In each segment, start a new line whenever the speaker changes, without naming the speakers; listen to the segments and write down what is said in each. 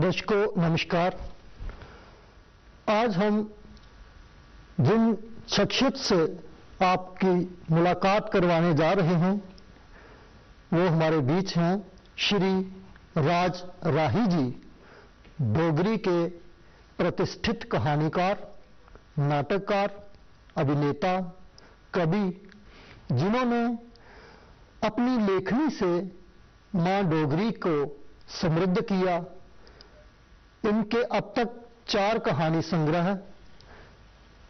दर्शकों नमस्कार। आज हम जिन शख्सियत से आपकी मुलाकात करवाने जा रहे हैं वो हमारे बीच हैं श्री राज राही जी, डोगरी के प्रतिष्ठित कहानीकार, नाटककार, अभिनेता, कवि, जिन्होंने अपनी लेखनी से मां डोगरी को समृद्ध किया। इनके अब तक 4 कहानी संग्रह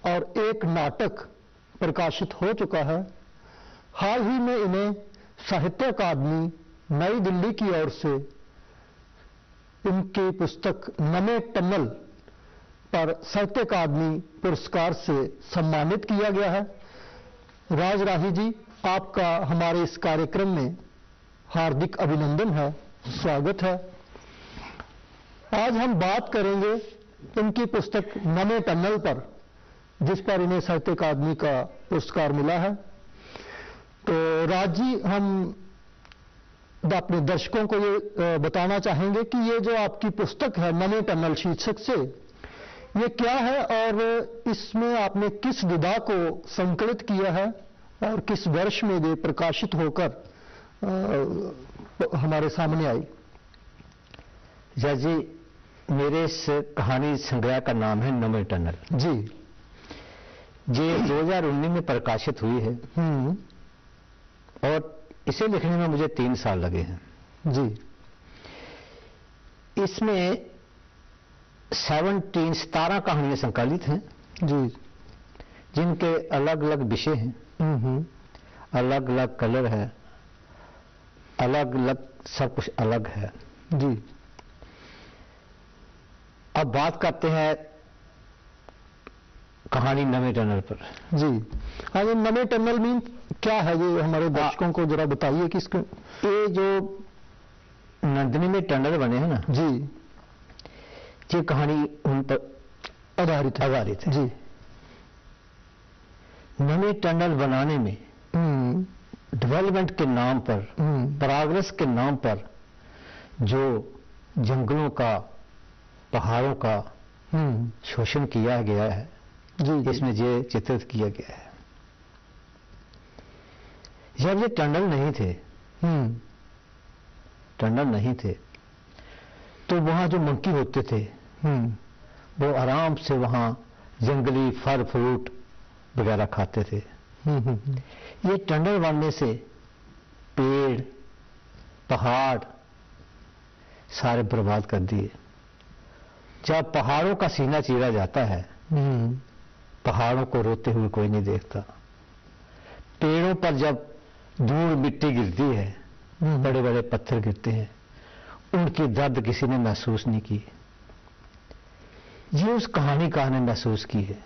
और 1 नाटक प्रकाशित हो चुका है। हाल ही में इन्हें साहित्य अकादमी नई दिल्ली की ओर से इनकी पुस्तक नमे टनल पर साहित्य अकादमी पुरस्कार से सम्मानित किया गया है। राज राही जी, आपका हमारे इस कार्यक्रम में हार्दिक अभिनंदन है, स्वागत है। आज हम बात करेंगे इनकी पुस्तक नमे टनल पर, जिस पर इन्हें साहित्य अकादमी का पुरस्कार मिला है। तो राज जी, हम अपने दर्शकों को ये बताना चाहेंगे कि ये जो आपकी पुस्तक है नमे टनल शीर्षक से, ये क्या है और इसमें आपने किस विधा को संकलित किया है और किस वर्ष में ये प्रकाशित होकर हमारे सामने आई?
जज जी, मेरे इस कहानी संग्रह का नाम है नमे टनल
जी।
ये 2019 में प्रकाशित हुई है और इसे लिखने में मुझे 3 साल लगे हैं
जी।
इसमें 17 कहानियां संकलित हैं
जी,
जिनके अलग अलग विषय हैं, अलग अलग कलर है, अलग अलग सब कुछ अलग है
जी।
अब बात करते हैं कहानी नमे टनल पर।
जी हाँ, ये नमे टनल मीन क्या है, ये हमारे दर्शकों को जरा बताइए कि इसको।
ये जो नंदनी में टनल बने हैं ना
जी,
ये कहानी उन पर आधारित है
जी।
नमे टनल बनाने में डेवलपमेंट के नाम पर, प्रोग्रेस के नाम पर जो जंगलों का, पहाड़ों का शोषण किया गया है
जी,
इसमें ये चित्रित किया गया है। जब ये टनल नहीं थे तो वहां जो मंकी होते थे वो आराम से वहां जंगली फल फ्रूट वगैरह खाते थे। ये टनल बनने से पेड़ पहाड़ सारे बर्बाद कर दिए। जब पहाड़ों का सीना चीरा जाता है, पहाड़ों को रोते हुए कोई नहीं देखता। पेड़ों पर जब धूल मिट्टी गिरती है, बड़े बड़े पत्थर गिरते हैं, उनकी दर्द किसी ने महसूस नहीं की। ये उस कहानीकार ने महसूस की है,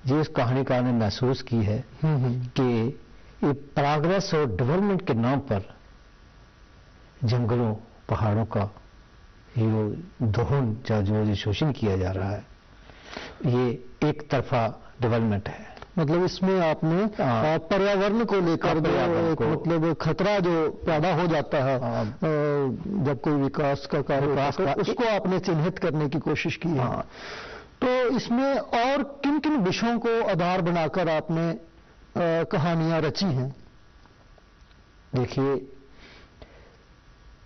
ये उस कहानीकार ने महसूस की है कि ये प्रोग्रेस और डेवलपमेंट के नाम पर जंगलों पहाड़ों का ये दोहन जो शोषण किया जा रहा है, ये एक तरफा डेवलपमेंट है।
मतलब इसमें आपने पर्यावरण को लेकर मतलब खतरा जो पैदा हो जाता है जब कोई विकास का कार्य होता है, उसको आपने चिन्हित करने की कोशिश की है। तो इसमें और किन किन विषयों को आधार बनाकर आपने कहानियां रची हैं?
देखिए,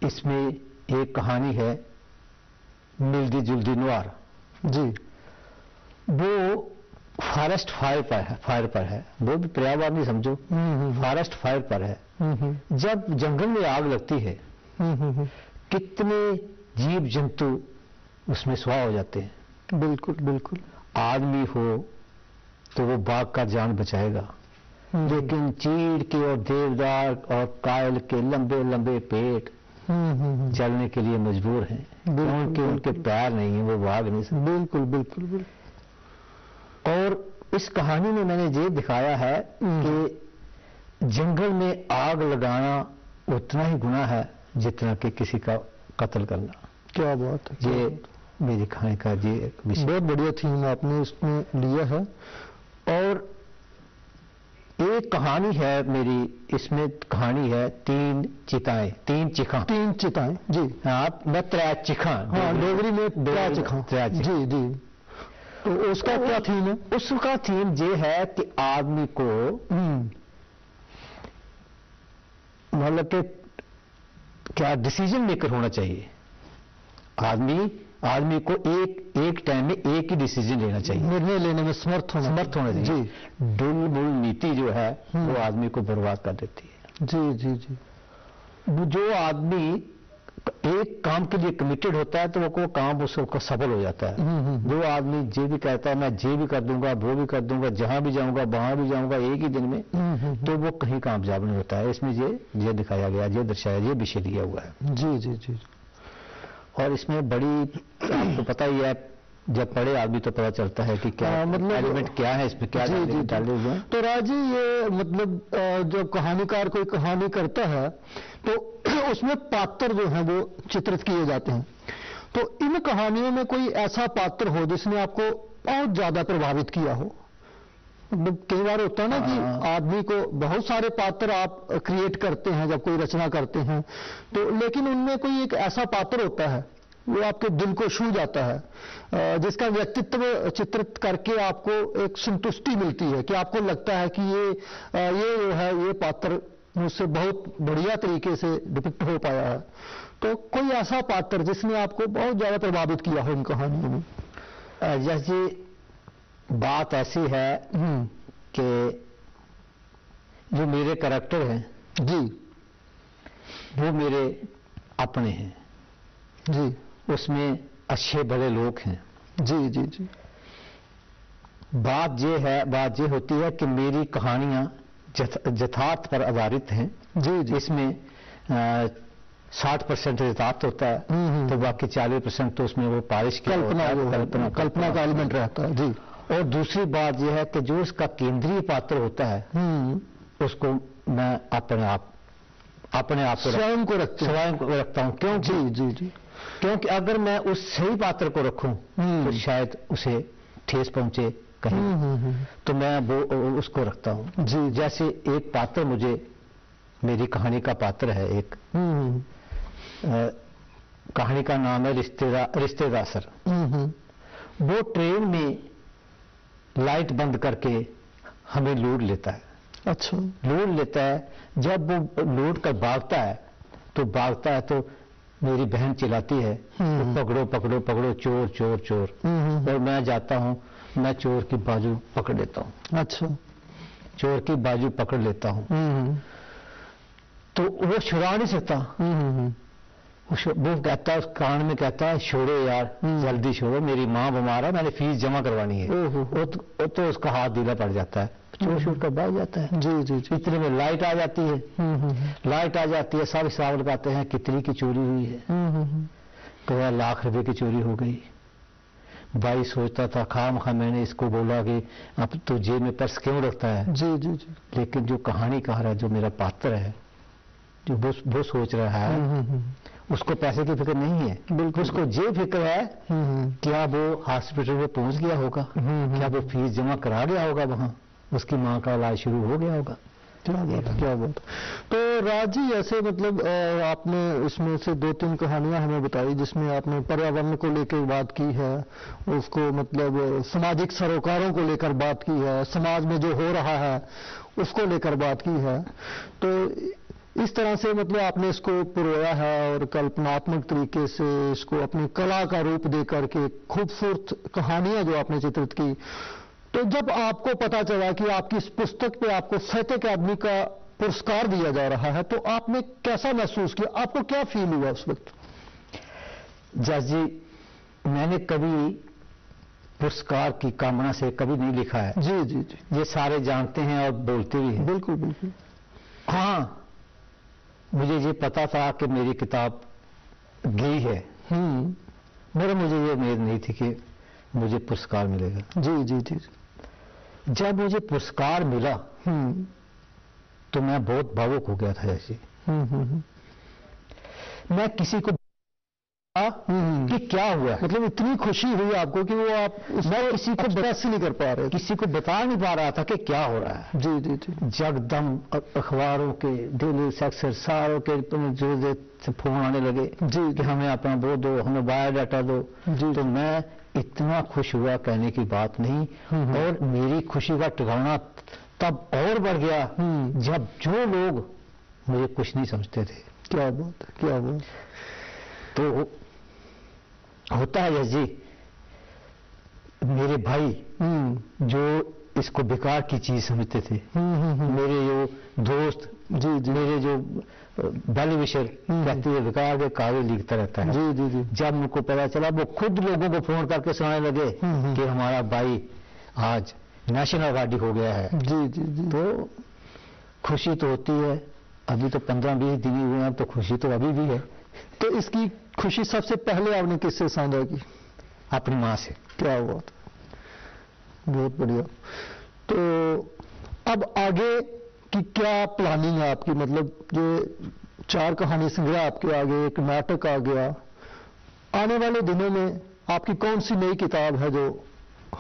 इसमें एक कहानी है मिलदी जुलदी नवार
जी।
वो फॉरेस्ट फायर पर है, वो भी पर्यावरण नहीं समझो, फॉरेस्ट फायर पर है। जब जंगल में आग लगती है, कितने जीव जंतु उसमें स्वाह हो जाते हैं।
बिल्कुल बिल्कुल।
आदमी हो तो वो बाघ का जान बचाएगा, लेकिन चीड़ के और देवदार और कायल के लंबे लंबे पेट चलने के लिए मजबूर हैं, क्योंकि उनके पैर नहीं है, वो भाग नहीं सकते।
बिल्कुल बिल्कुल बिल्कुल।
और इस कहानी में मैंने ये दिखाया है कि जंगल में आग लगाना उतना ही गुनाह है जितना कि किसी का कत्ल करना।
क्या बात है,
ये मेरी कहानी का ये
बहुत बढ़िया थीम आपने इसमें लिया है। और
एक कहानी है मेरी, इसमें कहानी है तीन चिताएं, तीन चिखा।
तीन चिताएं, जी।
आप मैं त्रै चिखा,
हाँ, डोगरी में त्रै चिखा। जी जी। तो उसका क्या थीम है?
उसका थीम ये है कि आदमी को मतलब कि क्या डिसीजन मेकर होना चाहिए। आदमी को एक टाइम में एक ही डिसीजन लेना चाहिए,
निर्णय लेने में समर्थ होना
चाहिए। जी। डुल नीति जो है वो आदमी को बर्बाद कर देती है।
जी जी जी।
जो आदमी एक काम के लिए कमिटेड होता है तो वो काम उसका सफल हो जाता है। जो आदमी ये भी कहता है मैं ये भी कर दूंगा, वो भी कर दूंगा, जहां भी जाऊंगा वहां भी जाऊंगा एक ही दिन में, तो वो कहीं कामयाब नहीं होता है। इसमें ये दिखाया गया, ये दर्शाया, ये विषय दिया हुआ है। जी जी जी। और इसमें बड़ी, आपको पता ही है, जब पढ़े आदमी तो पता चलता है कि क्या मतलब एलिमेंट क्या है इसमें, क्या डाले हुए हैं।
तो राजी, ये मतलब जो कहानीकार कोई कहानी करता है तो उसमें पात्र जो है वो चित्रित किए जाते हैं। तो इन कहानियों में कोई ऐसा पात्र हो जिसने आपको बहुत ज्यादा प्रभावित किया हो? कई बार होता है ना कि आदमी को बहुत सारे पात्र आप क्रिएट करते हैं जब कोई रचना करते हैं, तो लेकिन उनमें कोई एक ऐसा पात्र होता है वो आपके दिल को छू जाता है, जिसका व्यक्तित्व चित्रित करके आपको एक संतुष्टि मिलती है कि आपको लगता है कि ये जो है ये पात्र मुझसे बहुत बढ़िया तरीके से डिपिक्ट हो पाया है। तो कोई ऐसा पात्र जिसने आपको बहुत ज्यादा प्रभावित किया हो इन कहानियों में?
जैसे बात ऐसी है कि जो मेरे कैरेक्टर हैं
जी,
वो मेरे अपने हैं
जी,
उसमें अच्छे बड़े लोग हैं।
जी जी जी।
बात ये होती है कि मेरी कहानियां यथार्थ पर आधारित हैं।
जी जी।
इसमें 60% यथार्थ होता है, तो बाकी 40% तो उसमें वो पारिश की
कल्पना का एलिमेंट रहता है। जी।
और दूसरी बात यह है कि जो इसका केंद्रीय पात्र होता है उसको मैं अपने आप
स्वयं को
रखता हूं। क्यों?
जी जी जी।
क्योंकि अगर मैं उस सही पात्र को रखूं तो शायद उसे ठेस पहुंचे कहीं, तो मैं वो उसको रखता हूं। जी। जैसे एक पात्र मुझे, मेरी कहानी का पात्र है एक, कहानी का नाम है रिश्तेदार सर। वो ट्रेन में लाइट बंद करके हमें लूट लेता है।
अच्छा।
लूट लेता है। जब वो लूट कर भागता है तो मेरी बहन चिल्लाती है पकड़ो पकड़ो पकड़ो, चोर चोर चोर। और मैं जाता हूं, मैं चोर की बाजू पकड़ लेता हूं।
अच्छा।
चोर की बाजू पकड़ लेता हूं तो वो छुड़ा नहीं सकता। वो कहता है, उस कान में कहता है छोड़ो यार, जल्दी छोड़ो, मेरी माँ बीमार है, मैंने फीस जमा करवानी है। वो तो उसका हाथ ढीला पड़ जाता है, चोर छूट कर भाग जाता है।
जी जी जी।
इतने में लाइट आ जाती है। लाइट आ जाती है, सब हिसाब लगाते हैं कितनी की चोरी हुई है। तो 1 लाख रुपए की चोरी हो गई। भाई सोचता था खामखा मैंने इसको बोला कि अब तो जेब में पर्स क्यों रखता है।
जी जी जी।
लेकिन जो कहानीकार है, जो मेरा पात्र है, जो वो सोच रहा है, उसको पैसे की फिक्र नहीं है। बिल्कुल। उसको ये फिक्र है क्या वो हॉस्पिटल में पहुंच गया होगा, क्या वो फीस जमा करा गया होगा, वहां उसकी माँ का इलाज शुरू हो गया होगा।
क्या बात। तो राजी, ऐसे मतलब आपने इसमें से 2-3 कहानियां हमें बताई जिसमें आपने पर्यावरण को लेकर बात की है, उसको मतलब सामाजिक सरोकारों को लेकर बात की है, समाज में जो हो रहा है उसको लेकर बात की है। तो इस तरह से मतलब आपने इसको पुरोया है और कल्पनात्मक तरीके से इसको अपनी कला का रूप दे करके खूबसूरत कहानियां जो आपने चित्रित की। तो जब आपको पता चला कि आपकी इस पुस्तक पे आपको साहित्य अकादमी का पुरस्कार दिया जा रहा है, तो आपने कैसा महसूस किया? आपको क्या फील हुआ उस वक्त?
जज जी, मैंने कभी पुरस्कार की कामना से कभी नहीं लिखा है।
जी जी जी। ये
सारे जानते हैं और बोलते भी हैं।
बिल्कुल बिल्कुल।
हाँ, मुझे ये पता था कि मेरी किताब गई है, मगर मुझे ये उम्मीद नहीं थी कि मुझे पुरस्कार मिलेगा।
जी जी जी।
जब मुझे पुरस्कार मिला तो मैं बहुत भावुक हो गया था। जैसे मैं किसी को कि क्या हुआ है।
मतलब इतनी खुशी हुई आपको कि वो आप
मैं किसी को
एक्सप्रेस नहीं कर पा रहे,
किसी को बता नहीं पा रहा था कि क्या हो रहा है।
जी जी जी।
जगदम अखबारों के डेली सेक्शन सारों के जो फोन आने लगे
जी
कि हमें अपना वो दो, हमें बायोडाटा दो।
जी।
तो मैं इतना खुश हुआ कहने की बात नहीं। और मेरी खुशी का ठिकाना तब और बढ़ गया जब जो लोग मुझे कुछ नहीं समझते थे।
क्या बात है, क्या बात।
तो होता है जी, मेरे भाई जो इसको बेकार की चीज समझते थे, मेरे जो दोस्त जी जी, मेरे जो वेल विशर कहते हैं बेकार के कागज लिखता रहता है।
जी जी जी।
जब उनको पता चला वो खुद लोगों को फोन करके सुनाने लगे कि हमारा भाई आज नेशनल अवार्डी हो गया है।
जी जी जी।
तो खुशी तो होती है। अभी तो 15-20 दिन ही हुए हैं, तो खुशी तो अभी भी है।
तो इसकी खुशी सबसे पहले आपने किससे साझा की?
अपनी माँ से।
क्या बात, बहुत बढ़िया। तो अब आगे की क्या प्लानिंग है आपकी? मतलब ये 4 कहानी संग्रह आपके आगे, एक नाटक आ गया, आने वाले दिनों में आपकी कौन सी नई किताब है जो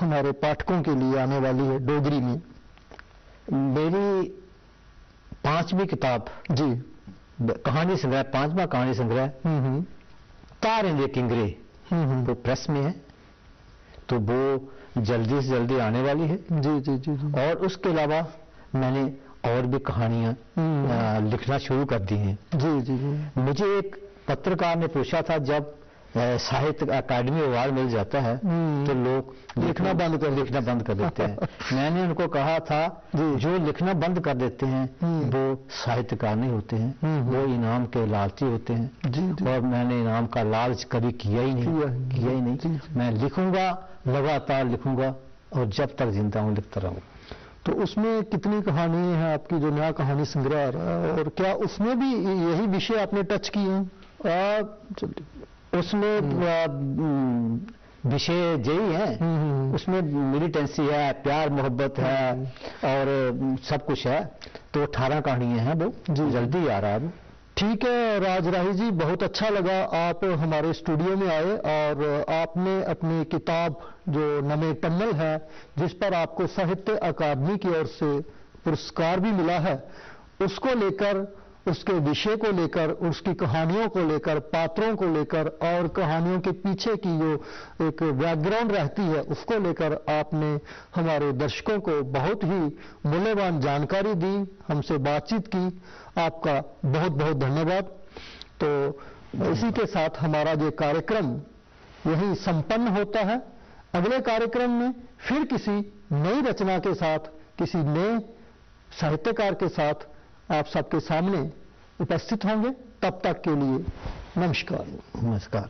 हमारे पाठकों के लिए आने वाली है डोगरी में?
मेरी 5वीं किताब
जी,
कहानी संग्रह, 5वां कहानी संग्रह तारेंगे किंगरे, वो प्रेस में है, तो वो जल्दी से जल्दी आने वाली है।
जी जी जी जी।
और उसके अलावा मैंने और भी कहानियां लिखना शुरू कर दी हैं।
जी जी जी।
मुझे एक पत्रकार ने पूछा था, जब साहित्य अकादमी अवार्ड मिल जाता है तो लोग लिखना बंद कर देते हैं। मैंने उनको कहा था जो लिखना बंद कर देते हैं वो साहित्यकार नहीं होते हैं, वो इनाम के लालची होते हैं।
जी जी।
और मैंने इनाम का लालच कभी किया ही नहीं। मैं लिखूंगा, लगातार लिखूंगा, और जब तक जिंदा हूं लिखता रहूंगा।
तो उसमें कितनी कहानी है आपकी जो नया कहानी संग्रह आ रहा है, और क्या उसमें भी यही विषय आपने टच किए हैं?
उसमें विषय यही है, उसमें मिलिटेंसी है, प्यार मोहब्बत है, और सब कुछ है। तो 18 कहानियां हैं, वो जल्दी आ रहा है।
ठीक है राज राही जी, बहुत अच्छा लगा आप हमारे स्टूडियो में आए, और आपने अपनी किताब जो नमे टम्मल है, जिस पर आपको साहित्य अकादमी की ओर से पुरस्कार भी मिला है, उसको लेकर, उसके विषय को लेकर, उसकी कहानियों को लेकर, पात्रों को लेकर, और कहानियों के पीछे की जो एक बैकग्राउंड रहती है उसको लेकर आपने हमारे दर्शकों को बहुत ही मूल्यवान जानकारी दी, हमसे बातचीत की। आपका बहुत बहुत धन्यवाद। तो इसी के साथ हमारा जो कार्यक्रम यही संपन्न होता है। अगले कार्यक्रम में फिर किसी नई रचना के साथ, किसी नए साहित्यकार के साथ आप सबके सामने उपस्थित होंगे। तब तक के लिए नमस्कार।
नमस्कार।